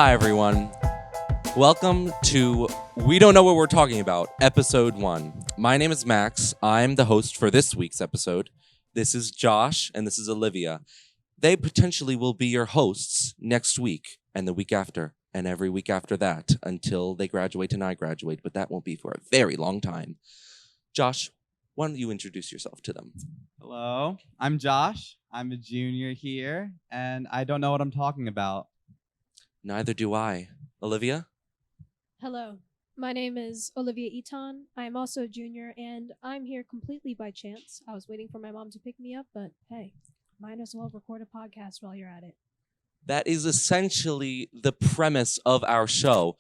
Hi, everyone. Welcome to We Don't Know What We're Talking About, Episode 1. My name is Max. I'm the host for this week's episode. This is Josh, and this is Olivia. They potentially will be your hosts next week, and the week after, and every week after that, until they graduate and I graduate, but that won't be for a very long time. Josh, why don't you introduce yourself to them? Hello, I'm Josh. I'm a junior here, and I don't know what I'm talking about. Neither do I. Olivia? Hello, my name is Olivia Eaton. I'm also a junior, and I'm here completely by chance. I was waiting for my mom to pick me up, but hey, might as well record a podcast while you're at it. That is essentially the premise of our show.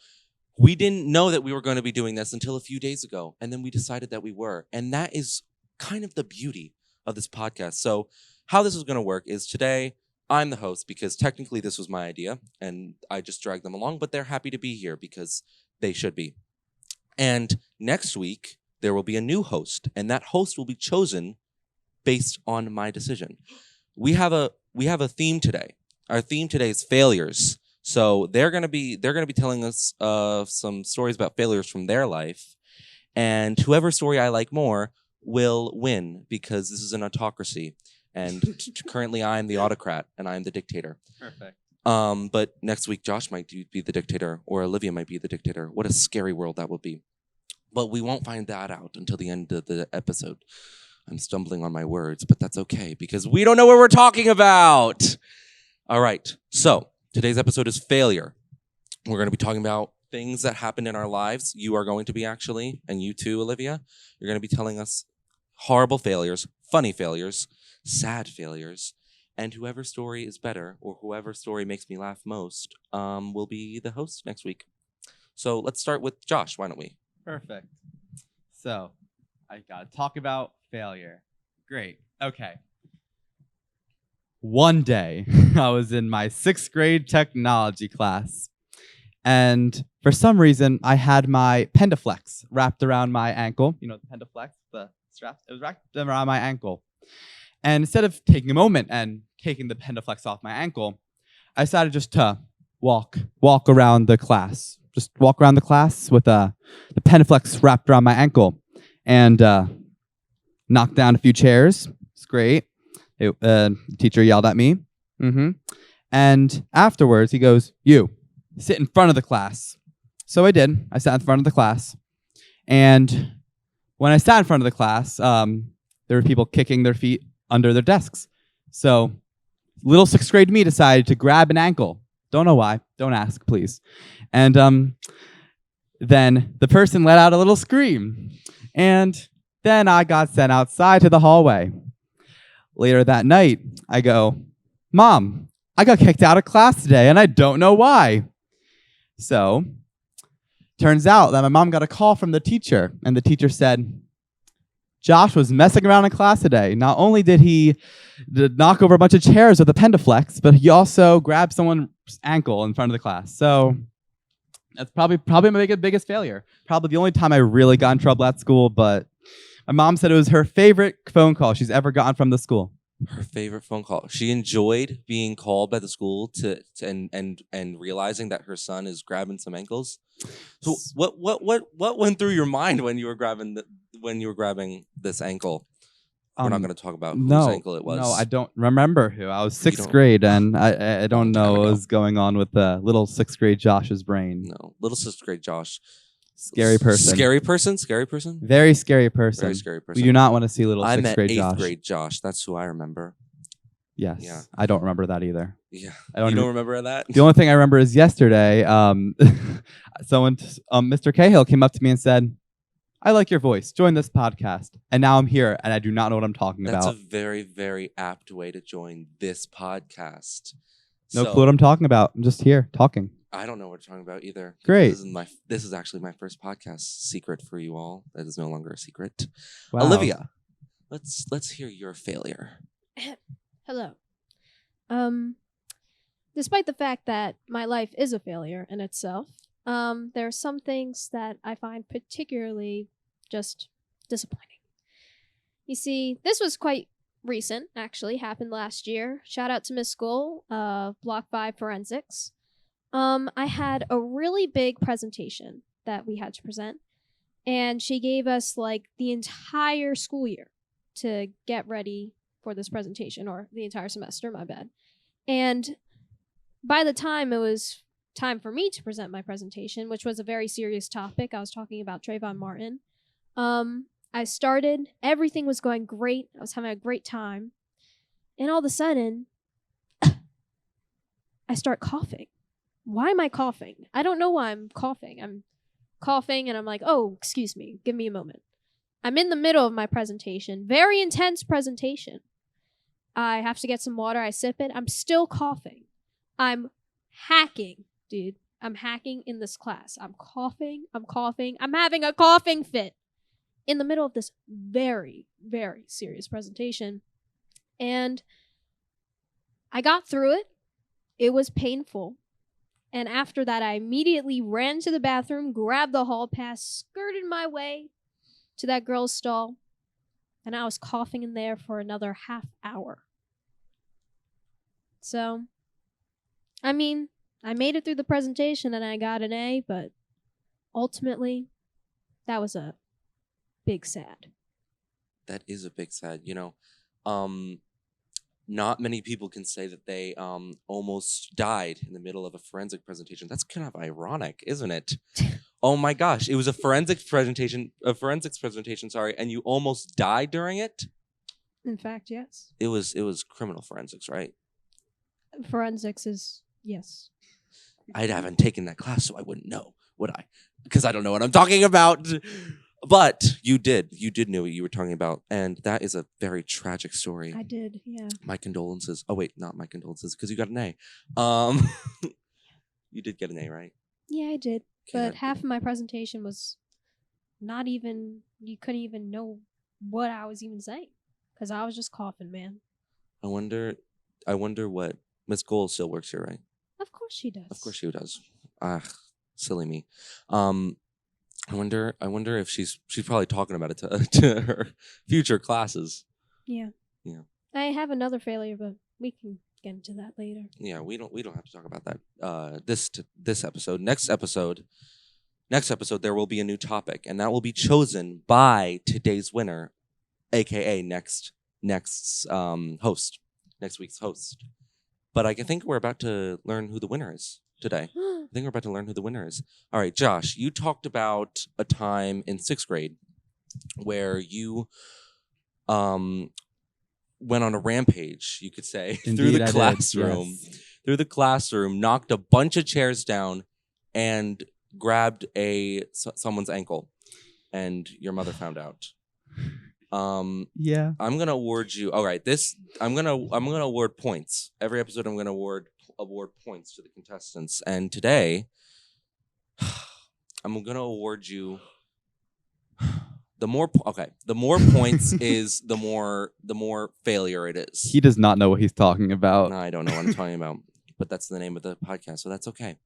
We didn't know that we were going to be doing this until a few days ago, and then we decided that we were. And that is kind of the beauty of this podcast. So how this is going to work is today, I'm the host because technically this was my idea, and I just dragged them along, but they're happy to be here because they should be. And next week, there will be a new host, and that host will be chosen based on my decision. We have a theme today. Our theme today is failures. So they're gonna be telling us some stories about failures from their life, and whoever story I like more will win because this is an autocracy. And currently, I'm the autocrat and I'm the dictator. Perfect. But next week, Josh might be the dictator, or Olivia might be the dictator. What a scary world that would be. But we won't find that out until the end of the episode. I'm stumbling on my words, but that's okay because we don't know what we're talking about. All right. So today's episode is failure. We're going to be talking about things that happened in our lives. You are going to be actually, and you too, Olivia. You're going to be telling us horrible failures, funny failures, sad failures, and whoever story is better or whoever story makes me laugh most will be the host next week. So let's start with Josh. Why don't we? Perfect. So I gotta talk about failure. Great. Okay. One day, I was in my 6th grade technology class, and for some reason, I had my Pendaflex wrapped around my ankle. You know, the Pendaflex, the strap. It was wrapped around my ankle. And instead of taking a moment and taking the Pendaflex off my ankle, I decided just to walk around the class. Just walk around the class with the Pendaflex wrapped around my ankle, and knocked down a few chairs. It's great. The teacher yelled at me. And afterwards, he goes, "You, sit in front of the class." So I did. I sat in front of the class. And when I sat in front of the class, there were people kicking their feet under their desks. So little 6th grade me decided to grab an ankle. Don't know why. Don't ask, please. And then the person let out a little scream. And then I got sent outside to the hallway. Later that night, I go, "Mom, I got kicked out of class today, and I don't know why." So turns out that my mom got a call from the teacher, and the teacher said, "Josh was messing around in class today. Not only did he knock over a bunch of chairs with a Pendaflex, but he also grabbed someone's ankle in front of the class." So that's probably my biggest failure. Probably the only time I really got in trouble at school, but my mom said it was her favorite phone call she's ever gotten from the school. Her favorite phone call. She enjoyed being called by the school and realizing that her son is grabbing some ankles. So what went through your mind when you were grabbing this ankle? We're not going to talk about whose ankle it was. No, I don't remember who. I was 6th grade, and I don't know what was going on with little 6th grade Josh's brain. No, little 6th grade Josh. Scary person. Scary person? Scary person? Very scary person. Very scary person. We do not want to see little I 6th met grade 8th Josh. grade Josh. That's who I remember. Yes. Yeah. I don't remember that either. Yeah. You don't remember that? The only thing I remember is yesterday, Mr. Cahill came up to me and said, "I like your voice. Join this podcast." And now I'm here, and I do not know what I'm talking about. That's a very, very apt way to join this podcast. No clue what I'm talking about. I'm just here talking. I don't know what you're talking about either. Great. This is actually my first podcast secret for you all. That is no longer a secret. Wow. Olivia, let's hear your failure. Hello. Despite the fact that my life is a failure in itself, there are some things that I find particularly just disappointing. You see, this was quite recent, actually, happened last year. Shout out to Miss School, Block 5 Forensics. I had a really big presentation that we had to present, and she gave us like the entire school year to get ready for this presentation, or the entire semester, my bad. And by the time it was time for me to present my presentation, which was a very serious topic, I was talking about Trayvon Martin. I started, everything was going great. I was having a great time. And all of a sudden, I start coughing. Why am I coughing? I don't know why I'm coughing. I'm coughing and I'm like, oh, excuse me, give me a moment. I'm in the middle of my presentation, very intense presentation. I have to get some water. I sip it. I'm still coughing. I'm hacking, dude. I'm hacking in this class. I'm coughing. I'm having a coughing fit in the middle of this very, very serious presentation. And I got through it. It was painful. And after that, I immediately ran to the bathroom, grabbed the hall pass, skirted my way to that girl's stall, and I was coughing in there for another half hour. So, I mean, I made it through the presentation and I got an A, but ultimately, that was a big sad. That is a big sad. Not many people can say that they almost died in the middle of a forensic presentation. That's kind of ironic, isn't it? Oh my gosh, it was a forensics presentation, sorry, and you almost died during it? In fact, yes. It was criminal forensics, right? Forensics is, yes. I haven't taken that class, so I wouldn't know, would I? Because I don't know what I'm talking about. But you did know what you were talking about, and that is a very tragic story. I did, yeah. My condolences. Oh wait, not my condolences, because you got an A. You did get an A, right? Yeah, I did. Okay, But half of my presentation was not even, you couldn't even know what I was even saying, because I was just coughing, man. I wonder what Miss Gold still works here, right? Of course she does. Of course she does. Ah, silly me. I wonder if she's probably talking about it to her future classes. Yeah. Yeah. I have another failure, but we can get into that later. Yeah, we don't have to talk about that this episode. Next episode there will be a new topic, and that will be chosen by today's winner, aka next host, next week's host. But I think we're about to learn who the winner is today. I think we're about to learn who the winner is. All right, Josh, you talked about a time in 6th grade where you went on a rampage, you could say, Indeed, through the I classroom. did, yes. Through the classroom, knocked a bunch of chairs down and grabbed someone's ankle, and your mother found out. Yeah. I'm gonna award you. All right, I'm gonna award points every episode. I'm gonna award points to the contestants, and today I'm gonna award you. The more points is the more failure it is. He does not know what he's talking about. No, I don't know what I'm talking about, but that's the name of the podcast, so that's okay.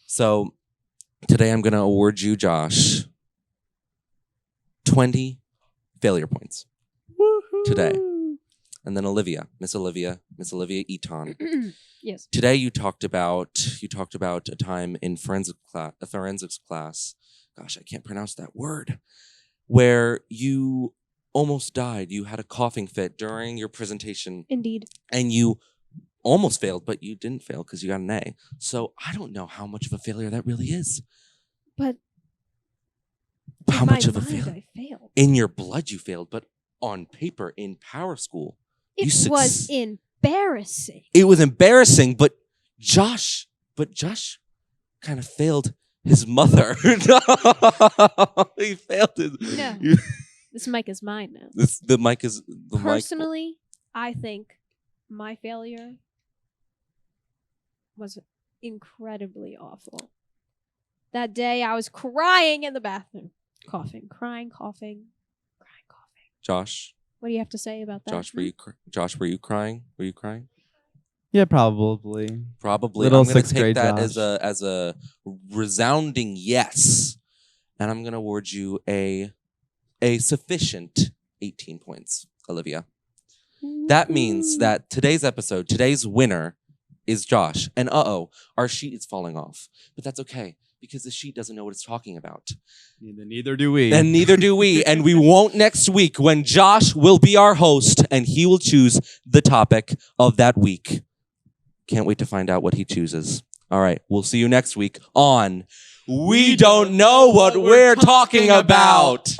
So today I'm gonna award you, Josh, 20 failure points. Woohoo! Today. And then Miss Olivia Eaton. Yes. Today you talked about a time in a forensics class. Gosh, I can't pronounce that word. Where you almost died. You had a coughing fit during your presentation. Indeed. And you almost failed, but you didn't fail because you got an A. So I don't know how much of a failure that really is. But how much of a failure? I failed. In your blood you failed, but on paper in Power School, It was embarrassing. It was embarrassing, but Josh kind of failed his mother. No, he failed his. No. This mic is mine now. The mic is the Personally, I think my failure was incredibly awful. That day, I was crying in the bathroom, coughing. Josh, what do you have to say about that? Josh, were you crying? Were you crying? Yeah, probably. Probably. Little I'm going to sixth take grade that Josh. as a resounding yes, and I'm going to award you a sufficient 18 points, Olivia. That means that today's winner is Josh. And our sheet is falling off. But that's okay, because the sheet doesn't know what it's talking about. Neither do we. And neither do we. And we won't next week, when Josh will be our host and he will choose the topic of that week. Can't wait to find out what he chooses. All right, we'll see you next week on We Don't Know What We're Talking About.